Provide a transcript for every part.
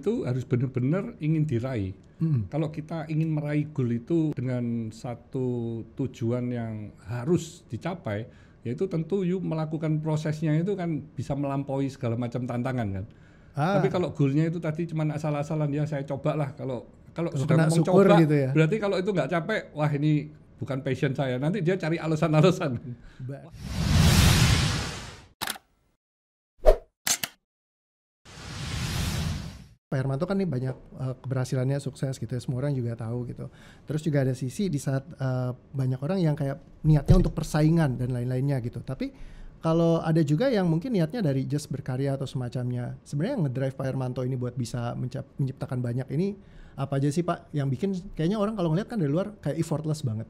itu harus benar-benar ingin diraih. Kalau kita ingin meraih goal itu dengan satu tujuan yang harus dicapai, yaitu tentu melakukan prosesnya itu kan bisa melampaui segala macam tantangan kan. Tapi kalau goalnya itu tadi cuma asal-asalan, ya saya cobalah, kalau sudah kena ngomong syukur coba gitu ya. berarti kalau itu nggak capek, wah ini bukan passion saya, nanti dia cari alasan-alasan. Pak Hermanto kan nih banyak keberhasilannya, sukses gitu ya, semua orang juga tahu gitu. Terus juga ada sisi di saat banyak orang yang kayak niatnya untuk persaingan dan lain-lainnya gitu. Tapi kalau ada juga yang mungkin niatnya dari just berkarya atau semacamnya. Sebenarnya yang ngedrive Pak Hermanto ini buat bisa menciptakan banyak ini apa aja sih Pak? Yang bikin kayaknya orang kalau ngeliat kan dari luar kayak effortless banget.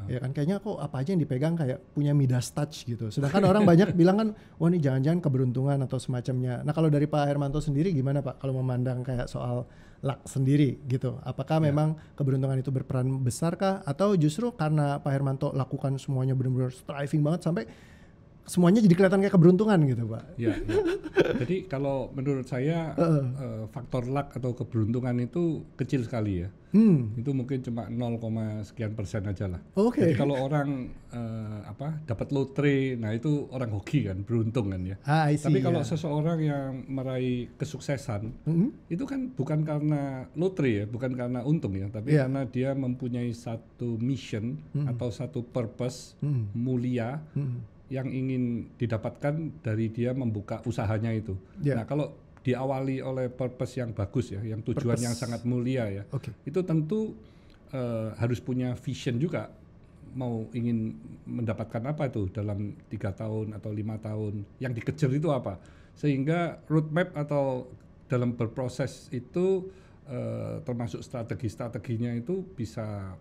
Ya kan kayaknya kok apa aja yang dipegang kayak punya Midas touch gitu. Sedangkan orang banyak bilang kan, wah ini jangan-jangan keberuntungan atau semacamnya. Nah kalau dari Pak Hermanto sendiri gimana Pak kalau memandang kayak soal luck sendiri gitu? Apakah memang keberuntungan itu berperan besar kah? Atau justru karena Pak Hermanto lakukan semuanya benar-benar striving banget sampai semuanya jadi kelihatan kayak keberuntungan gitu Pak? Ya. Jadi kalau menurut saya faktor luck atau keberuntungan itu kecil sekali ya. Itu mungkin cuma 0, sekian persen aja lah. Oke. Jadi kalau orang dapat lotre, nah itu orang hoki kan, beruntung kan ya. I see, Tapi kalau seseorang yang meraih kesuksesan, itu kan bukan karena lotre ya, bukan karena untung ya, tapi karena dia mempunyai satu mission atau satu purpose mulia yang ingin didapatkan dari dia membuka usahanya itu. Nah kalau diawali oleh purpose yang bagus ya, yang tujuan yang sangat mulia ya, itu tentu harus punya vision juga, mau ingin mendapatkan apa itu dalam 3 tahun atau 5 tahun, yang dikejar itu apa, sehingga roadmap atau dalam berproses itu termasuk strategi-strateginya itu bisa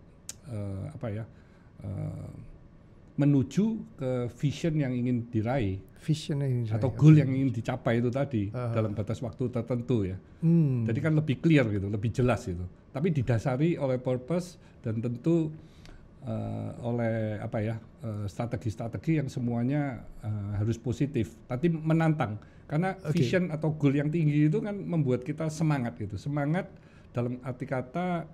menuju ke vision yang ingin diraih, atau goal yang ingin dicapai itu tadi dalam batas waktu tertentu ya. Jadi kan lebih clear gitu, lebih jelas itu. Tapi didasari oleh purpose dan tentu oleh strategi-strategi yang semuanya harus positif, tapi menantang. Karena vision atau goal yang tinggi itu kan membuat kita semangat gitu. Semangat dalam arti kata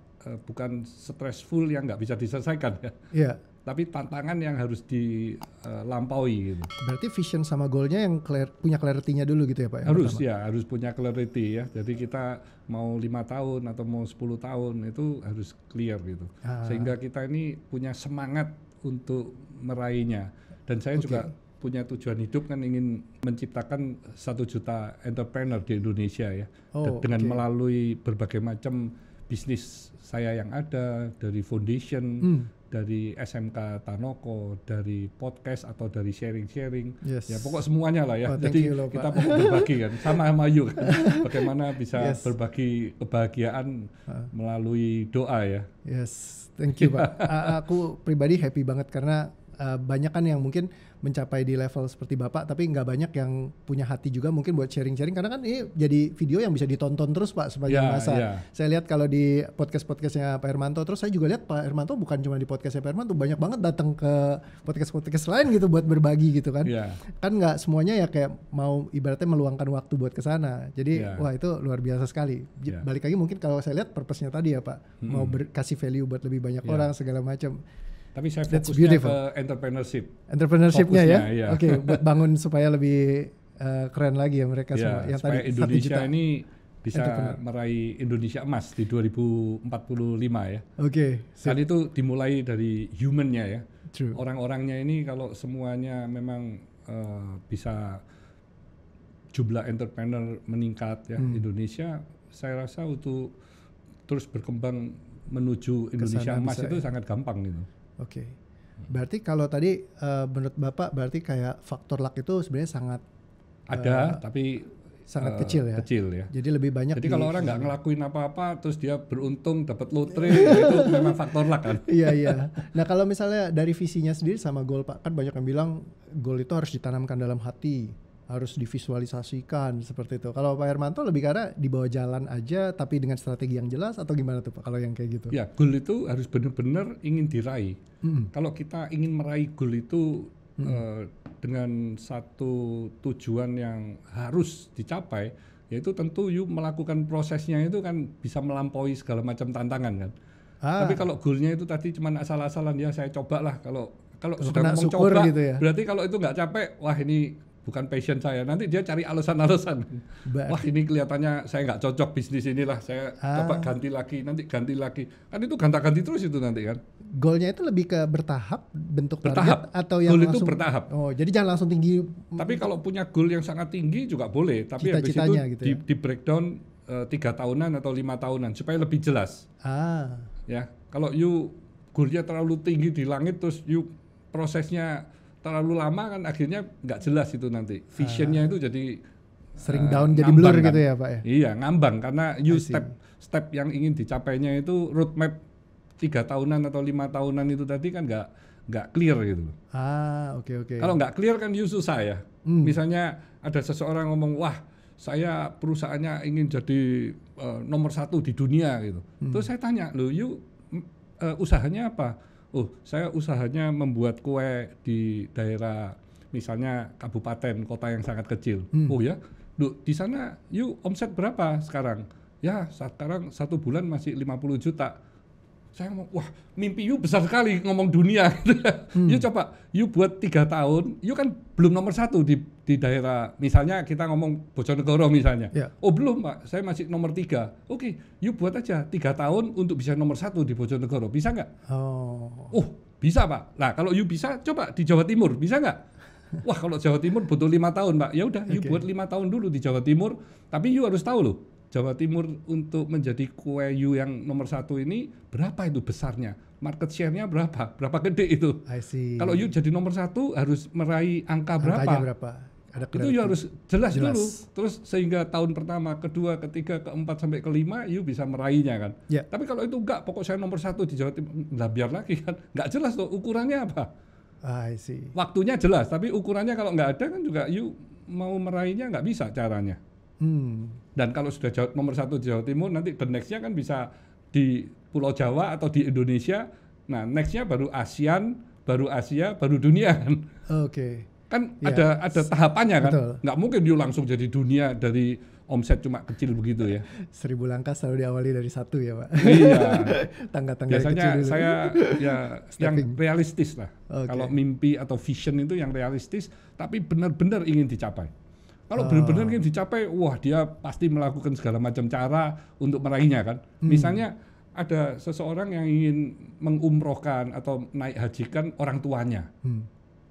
bukan stressful yang nggak bisa diselesaikan ya. Tapi tantangan yang harus dilampaui gitu. Berarti vision sama goalnya yang punya clarity-nya dulu gitu ya Pak? Harus punya clarity ya. Jadi kita mau 5 tahun atau mau 10 tahun itu harus clear gitu. Sehingga kita ini punya semangat untuk meraihnya. Dan saya juga punya tujuan hidup kan, ingin menciptakan 1 juta entrepreneur di Indonesia ya. Dengan melalui berbagai macam bisnis saya yang ada, dari foundation, dari SMK Tanoko, dari podcast atau dari sharing-sharing, ya pokok semuanya lah ya. Jadi kita pokok berbagi kan, sama yuk kan, bagaimana bisa berbagi kebahagiaan melalui doa ya. Thank you Pak. Aku pribadi happy banget karena banyak kan yang mungkin mencapai di level seperti Bapak, tapi nggak banyak yang punya hati juga mungkin buat sharing-sharing, karena kan ini jadi video yang bisa ditonton terus Pak sepanjang masa. Saya lihat kalau di podcastnya Pak Hermanto, terus saya juga lihat Pak Hermanto bukan cuma di podcastnya Pak Hermanto, banyak banget datang ke podcast lain gitu buat berbagi gitu kan. Kan nggak semuanya ya kayak mau ibaratnya meluangkan waktu buat ke sana. Jadi wah itu luar biasa sekali. Balik lagi mungkin kalau saya lihat purpose-nya tadi ya Pak, mau kasih value buat lebih banyak orang segala macam. Tapi saya fokusnya ke entrepreneurship-nya ya. Buat bangun supaya lebih keren lagi ya mereka semua. Yang supaya tadi Indonesia ini bisa meraih Indonesia emas di 2045 ya. Kan itu dimulai dari human-nya ya. Orang-orangnya ini kalau semuanya memang bisa jumlah entrepreneur meningkat ya, Indonesia saya rasa untuk terus berkembang menuju Indonesia emas itu sangat gampang gitu. Berarti kalau tadi menurut Bapak berarti kayak faktor luck itu sebenarnya sangat ada, tapi sangat kecil ya. Jadi lebih banyak. Jadi kalau orang nggak ngelakuin apa-apa terus dia beruntung dapat lotre, itu memang faktor luck kan. Iya. Nah kalau misalnya dari visinya sendiri sama goal Pak, kan banyak yang bilang goal itu harus ditanamkan dalam hati, harus divisualisasikan seperti itu. Kalau Pak Hermanto lebih karena di bawah jalan aja tapi dengan strategi yang jelas, atau gimana tuh Pak kalau yang kayak gitu? Ya, goal itu harus benar-benar ingin diraih. Kalau kita ingin meraih goal itu dengan satu tujuan yang harus dicapai, yaitu tentu you melakukan prosesnya itu kan bisa melampaui segala macam tantangan kan. Tapi kalau goalnya itu tadi cuma asal-asalan, ya saya cobalah, kalau sudah ngomong coba gitu ya. berarti kalau itu nggak capek, wah ini bukan passion saya, nanti dia cari alasan-alasan. Wah ini kelihatannya saya nggak cocok bisnis inilah, saya coba ganti lagi, nanti ganti lagi, kan itu ganti terus itu nanti kan. Goalnya itu lebih ke bertahap, bentuk target atau yang goal langsung itu bertahap. Oh, jadi jangan langsung tinggi. Tapi kalau punya goal yang sangat tinggi juga boleh, tapi habis itu gitu ya? di breakdown 3 tahunan atau 5 tahunan supaya lebih jelas. Ya, kalau you goalnya terlalu tinggi di langit terus you prosesnya terlalu lama kan akhirnya nggak jelas itu nanti. Visionnya itu jadi sering down, jadi blur kan? Gitu ya Pak ya? Iya, ngambang karena you step yang ingin dicapainya itu roadmap 3 tahunan atau 5 tahunan itu tadi kan nggak clear gitu. Oke. Kalau nggak clear kan you susah ya. Misalnya ada seseorang ngomong, wah saya perusahaannya ingin jadi nomor 1 di dunia gitu. Terus saya tanya, loh you usahanya apa? Oh saya usahanya membuat kue di daerah misalnya kabupaten, kota yang sangat kecil. Oh ya, loh di sana you omset berapa sekarang? Ya sekarang 1 bulan masih 50 juta. Saya ngomong, wah mimpi you besar sekali ngomong dunia gitu ya. You coba, you buat 3 tahun, you kan belum nomor 1 di daerah, misalnya kita ngomong Bojonegoro misalnya. Oh belum Pak, saya masih nomor 3. Oke, you buat aja 3 tahun untuk bisa nomor 1 di Bojonegoro, bisa nggak? Oh bisa Pak. Nah kalau you bisa, coba di Jawa Timur, bisa nggak? Wah kalau Jawa Timur butuh 5 tahun Pak, ya udah you buat 5 tahun dulu di Jawa Timur, tapi you harus tahu loh, Jawa Timur untuk menjadi kue you yang nomor 1 ini berapa itu besarnya, market share-nya berapa gede itu. Kalau you jadi nomor 1 harus meraih angkanya berapa. Itu you harus jelas dulu, terus sehingga tahun pertama, kedua, ketiga, keempat sampai kelima you bisa meraihnya kan. Tapi kalau itu enggak, pokok saya nomor 1 di Jawa Timur, lah biar lagi kan, nggak jelas tuh ukurannya apa. Waktunya jelas, tapi ukurannya kalau nggak ada kan juga you mau meraihnya nggak bisa caranya. Dan kalau sudah nomor 1 di Jawa Timur, nanti the next-nya kan bisa di Pulau Jawa atau di Indonesia. Nah, next-nya baru ASEAN, baru Asia, baru dunia kan. Kan ada tahapannya kan. Nggak mungkin you langsung jadi dunia dari omset cuma kecil begitu ya. 1000 langkah selalu diawali dari 1 ya Pak. Iya. Tangga-tangga biasanya kecil dulu. Saya ya yang realistis lah. Kalau mimpi atau vision itu yang realistis, tapi benar-benar ingin dicapai. Kalau benar-benar ingin dicapai, wah dia pasti melakukan segala macam cara untuk meraihnya kan. Misalnya ada seseorang yang ingin mengumrohkan atau naik hajikan orang tuanya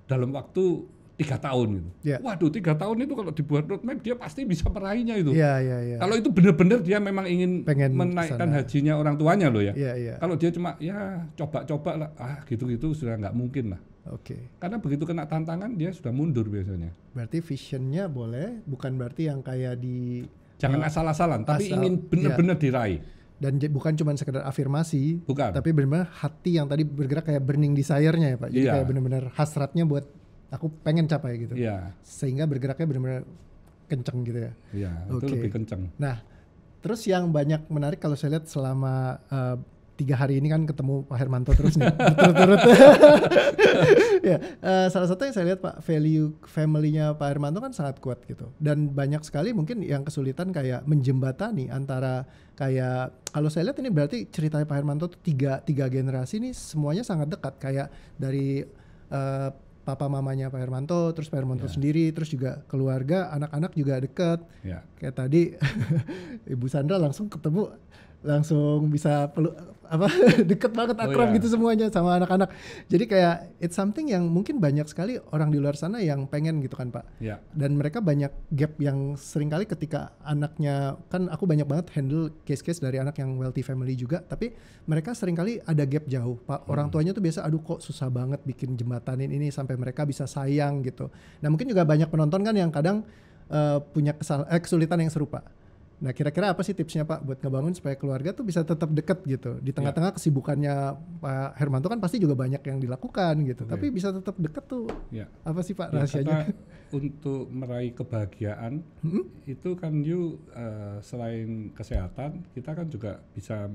dalam waktu 3 tahun gitu. Waduh 3 tahun itu kalau dibuat roadmap dia pasti bisa meraihnya itu. Kalau itu benar-benar dia memang ingin menaikkan hajinya orang tuanya loh ya. Kalau dia cuma ya coba-coba lah, gitu-gitu sudah nggak mungkin lah. Karena begitu kena tantangan dia sudah mundur biasanya. Berarti visionnya boleh, bukan berarti yang kayak di jangan asal-asalan, tapi ingin benar-benar diraih. Dan bukan cuma sekedar afirmasi, bukan. Tapi benar-benar hati yang tadi bergerak kayak burning desire-nya ya Pak. Jadi kayak benar-benar hasratnya buat aku pengen capai gitu. Sehingga bergeraknya benar-benar kenceng gitu ya. Itu lebih kenceng. Nah, terus yang banyak menarik kalau saya lihat selama 3 hari ini kan ketemu Pak Hermanto terus nih berturut-turut. Salah satu yang saya lihat Pak, value family-nya Pak Hermanto kan sangat kuat gitu. Dan banyak sekali mungkin yang kesulitan kayak menjembatani antara kayak, kalau saya lihat ini berarti ceritanya Pak Hermanto tuh tiga generasi ini semuanya sangat dekat, kayak dari papa mamanya Pak Hermanto, terus Pak Hermanto sendiri, terus juga keluarga, anak-anak juga dekat. Kayak tadi Ibu Sandra langsung ketemu, langsung bisa deket banget, akrab gitu semuanya sama anak-anak. Jadi kayak it's something yang mungkin banyak sekali orang di luar sana yang pengen gitu kan Pak. Dan mereka banyak gap yang seringkali ketika anaknya, kan aku banyak banget handle case-case dari anak yang wealthy family juga, tapi mereka seringkali ada gap jauh Pak. Orang tuanya tuh biasa aduh kok susah banget bikin jembatanin ini sampai mereka bisa sayang gitu. Nah mungkin juga banyak penonton kan yang kadang punya kesulitan yang serupa. Nah kira-kira apa sih tipsnya Pak buat ngebangun supaya keluarga tuh bisa tetap deket gitu. Di tengah-tengah kesibukannya Pak Hermanto kan pasti juga banyak yang dilakukan gitu. Tapi bisa tetap deket tuh. Apa sih Pak rahasianya? Untuk meraih kebahagiaan itu kan selain kesehatan, kita kan juga bisa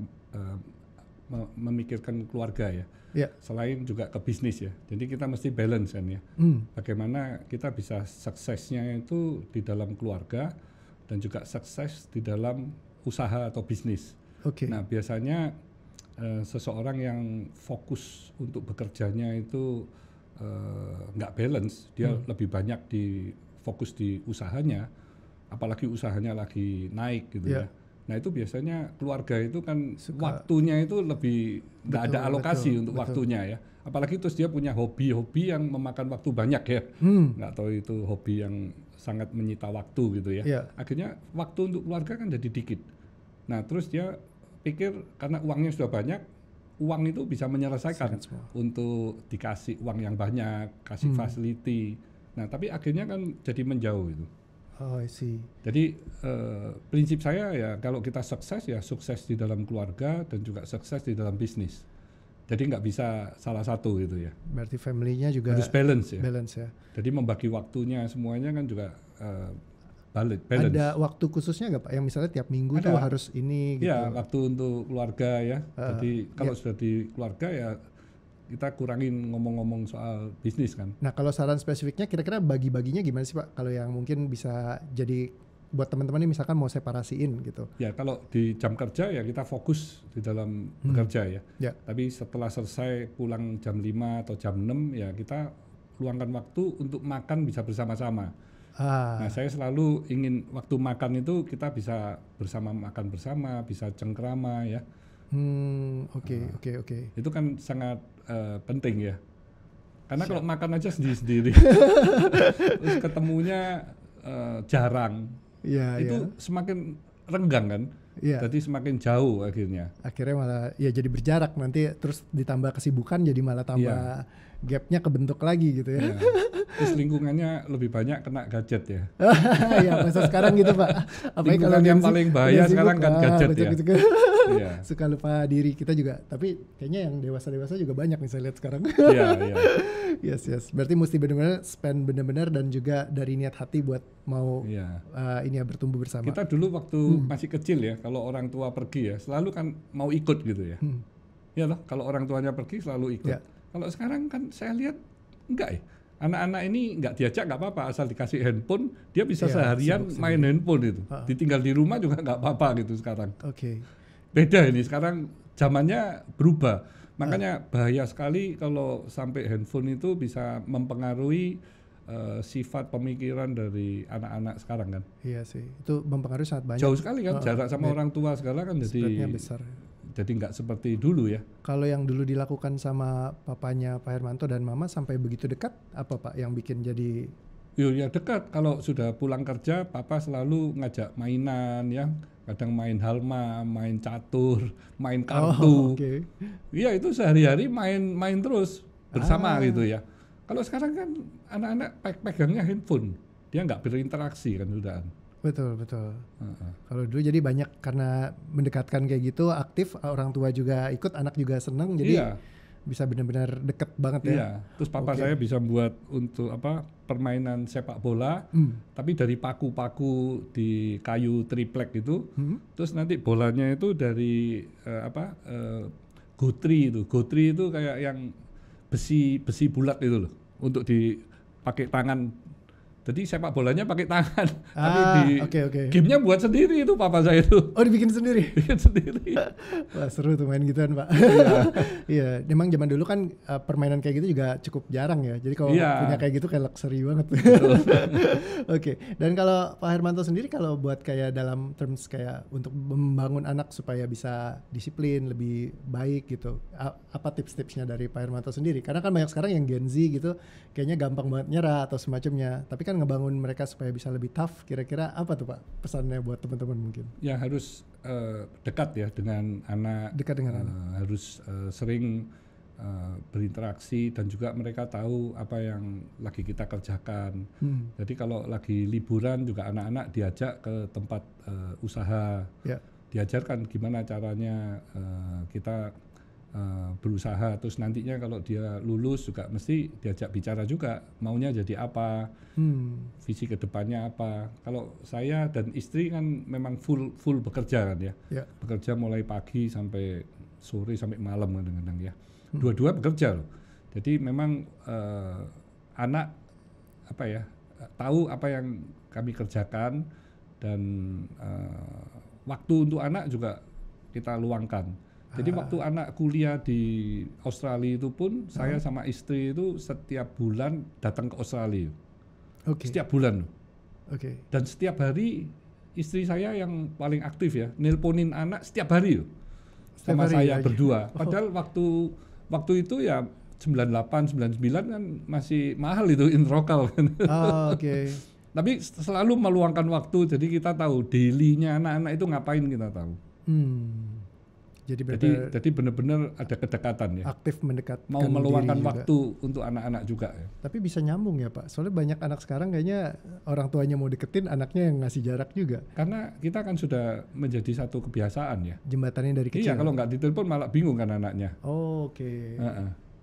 memikirkan keluarga ya. Selain juga ke bisnis ya. Jadi kita mesti balance kan ya. Bagaimana kita bisa suksesnya itu di dalam keluarga, dan juga sukses di dalam usaha atau bisnis. Oke. Nah, biasanya seseorang yang fokus untuk bekerjanya itu nggak balance, dia lebih banyak fokus di usahanya, apalagi usahanya lagi naik gitu ya. Nah itu biasanya keluarga itu kan waktunya itu lebih nggak ada alokasi untuk waktunya ya. Apalagi terus dia punya hobi-hobi yang memakan waktu banyak ya. Nggak tahu itu hobi yang sangat menyita waktu gitu ya. Akhirnya waktu untuk keluarga kan jadi dikit. Nah terus dia pikir karena uangnya sudah banyak, uang itu bisa menyelesaikan untuk dikasih uang yang banyak, kasih facility. Nah tapi akhirnya kan jadi menjauh itu. Oh, I see. Jadi prinsip saya ya kalau kita sukses ya sukses di dalam keluarga dan juga sukses di dalam bisnis. Jadi nggak bisa salah satu gitu ya. Berarti family-nya juga harus balance ya. Balance ya. Jadi membagi waktunya semuanya kan juga balance. Ada waktu khususnya nggak Pak? Yang misalnya tiap minggu tuh harus ini gitu. Ya waktu untuk keluarga ya. Jadi kalau sudah di keluarga ya kita kurangin ngomong-ngomong soal bisnis kan. Nah kalau saran spesifiknya kira-kira bagi-baginya gimana sih Pak? Kalau yang mungkin bisa jadi buat teman-teman ini misalkan mau separasiin gitu. Ya kalau di jam kerja ya kita fokus di dalam bekerja ya. Tapi setelah selesai pulang jam 5 atau jam 6 ya kita luangkan waktu untuk makan bisa bersama-sama. Nah saya selalu ingin waktu makan itu kita bisa makan bersama, bisa cengkrama ya. Oke. Itu kan sangat penting ya. Karena kalau makan aja sendiri-sendiri, terus ketemunya jarang, itu semakin renggang kan. Jadi semakin jauh akhirnya. Akhirnya malah ya jadi berjarak nanti terus ditambah kesibukan jadi malah tambah gapnya kebentuk lagi gitu ya. Terus lingkungannya lebih banyak kena gadget ya. Ya masa sekarang gitu Pak. Apalagi kalau yang paling bahaya sekarang kan gadget ya. Suka lupa diri kita juga. Tapi kayaknya yang dewasa-dewasa juga banyak nih saya lihat sekarang. Iya. Yes. Berarti mesti benar-benar spend benar-benar dan juga dari niat hati buat mau ini ya bertumbuh bersama. Kita dulu waktu masih kecil ya, kalau orang tua pergi ya, selalu kan mau ikut gitu ya. Ya loh, kalau orang tuanya pergi selalu ikut. Kalau sekarang kan saya lihat enggak ya. Anak-anak ini nggak diajak nggak apa-apa, asal dikasih handphone dia bisa seharian main handphone itu. Ditinggal di rumah juga nggak apa-apa gitu sekarang. Beda ini sekarang zamannya berubah. Makanya bahaya sekali kalau sampai handphone itu bisa mempengaruhi sifat pemikiran dari anak-anak sekarang kan. Iya sih, itu mempengaruhi sangat banyak. Jauh sekali kan, jarak sama orang tua segala kan jadi besar. Jadi nggak seperti dulu ya. Kalau yang dulu dilakukan sama papanya Pak Hermanto dan Mama sampai begitu dekat, apa Pak yang bikin jadi? Ya dekat. Kalau sudah pulang kerja, Papa selalu ngajak mainan ya. Kadang main halma, main catur, main kartu. Iya itu sehari-hari main terus bersama gitu ya. Kalau sekarang kan anak-anak pegangnya handphone, dia nggak berinteraksi kan sudah. Betul. Kalau dulu jadi banyak karena mendekatkan kayak gitu, aktif, orang tua juga ikut, anak juga seneng, jadi bisa benar-benar deket banget ya. Iya. Terus papa saya bisa buat untuk permainan sepak bola, tapi dari paku-paku di kayu triplek itu, terus nanti bolanya itu dari gotri itu. Gotri itu kayak yang besi bulat itu loh, untuk dipakai tangan. Jadi sepak bolanya pakai tangan, tapi gamenya buat sendiri itu papa saya itu. Oh dibikin sendiri? Bikin sendiri. Wah seru tuh main gituan Pak. Iya, memang zaman dulu kan permainan kayak gitu juga cukup jarang ya. Jadi kalau punya kayak gitu kayak luxury banget. Dan kalau Pak Hermanto sendiri kalau buat kayak dalam terms kayak untuk membangun anak supaya bisa disiplin, lebih baik gitu. Apa tips-tipsnya dari Pak Hermanto sendiri? Karena kan banyak sekarang yang Gen Z gitu kayaknya gampang banget nyerah atau semacamnya. Tapi kan ngebangun mereka supaya bisa lebih tough, kira-kira apa tuh Pak pesannya buat teman-teman mungkin? Ya harus dekat ya dengan anak, harus sering berinteraksi dan juga mereka tahu apa yang lagi kita kerjakan. Jadi kalau lagi liburan juga anak-anak diajak ke tempat usaha, diajarkan gimana caranya kita berusaha, terus nantinya kalau dia lulus juga mesti diajak bicara juga maunya jadi apa, visi kedepannya apa. Kalau saya dan istri kan memang full bekerja kan ya, bekerja mulai pagi sampai sore sampai malam kadang-kadang ya, dua-dua bekerja loh. Jadi memang anak tahu apa yang kami kerjakan dan waktu untuk anak juga kita luangkan. Jadi waktu anak kuliah di Australia itu pun saya sama istri itu setiap bulan datang ke Australia. Setiap bulan. Dan setiap hari istri saya yang paling aktif ya, nelponin anak setiap hari sama saya berdua. Padahal waktu itu ya 98, 99 kan masih mahal itu Introkal kan. Tapi selalu meluangkan waktu, jadi kita tahu daily-nya anak-anak itu ngapain kita tahu. Jadi benar-benar ada kedekatan ya. Aktif mendekatkan mau meluangkan waktu untuk anak-anak juga ya. Tapi bisa nyambung ya Pak. Soalnya banyak anak sekarang kayaknya orang tuanya mau deketin, anaknya yang ngasih jarak juga. Karena kita kan sudah menjadi satu kebiasaan ya. Jembatannya dari kecil. Iya, kalau nggak ditelepon malah bingung kan anaknya.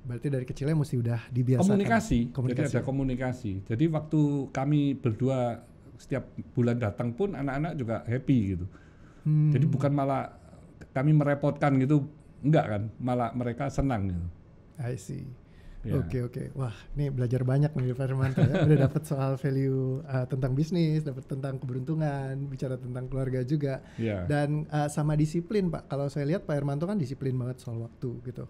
Berarti dari kecilnya mesti udah dibiasakan. Komunikasi. Jadi ada komunikasi. Jadi waktu kami berdua setiap bulan datang pun anak-anak juga happy gitu. Jadi bukan malah kami merepotkan gitu, enggak kan, malah mereka senang gitu. I see. Oke. Wah, ini belajar banyak nih Pak Hermanto ya. Udah dapat soal value tentang bisnis, dapat tentang keberuntungan, bicara tentang keluarga juga. Dan sama disiplin Pak. Kalau saya lihat Pak Hermanto kan disiplin banget soal waktu gitu.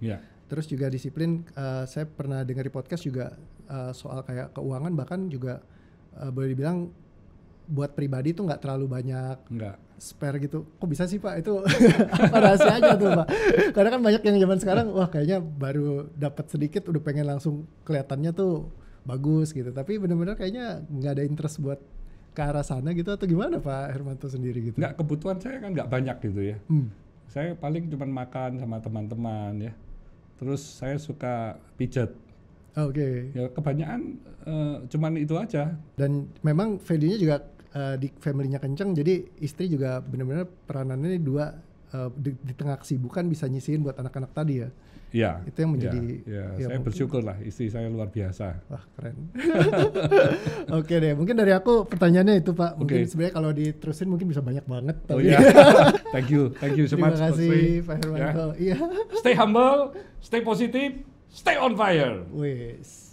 Terus juga disiplin, saya pernah dengar di podcast juga soal kayak keuangan, bahkan juga boleh dibilang buat pribadi tuh nggak terlalu banyak spare gitu. Kok bisa sih Pak? Itu apa rahasianya tuh Pak? Karena kan banyak yang zaman sekarang, wah kayaknya baru dapat sedikit udah pengen langsung kelihatannya tuh bagus gitu. Tapi benar-benar kayaknya nggak ada interest buat ke arah sana gitu, atau gimana Pak Hermanto sendiri gitu? Nggak, kebutuhan saya kan nggak banyak gitu ya. Saya paling cuma makan sama teman-teman ya. Terus saya suka pijat. Ya kebanyakan cuman itu aja. Dan memang value-nya juga di family-nya kenceng, jadi istri juga benar-benar peranannya dua di tengah kesibukan bisa nyisihin buat anak-anak tadi ya. Iya. Itu yang menjadi. Saya bersyukur lah, istri saya luar biasa. Wah keren. Oke deh, mungkin dari aku pertanyaannya itu Pak. Mungkin sebenarnya kalau diterusin mungkin bisa banyak banget. Thank you so much. Terima kasih Pak Hermanto. Stay humble, stay positive, stay on fire. Wes.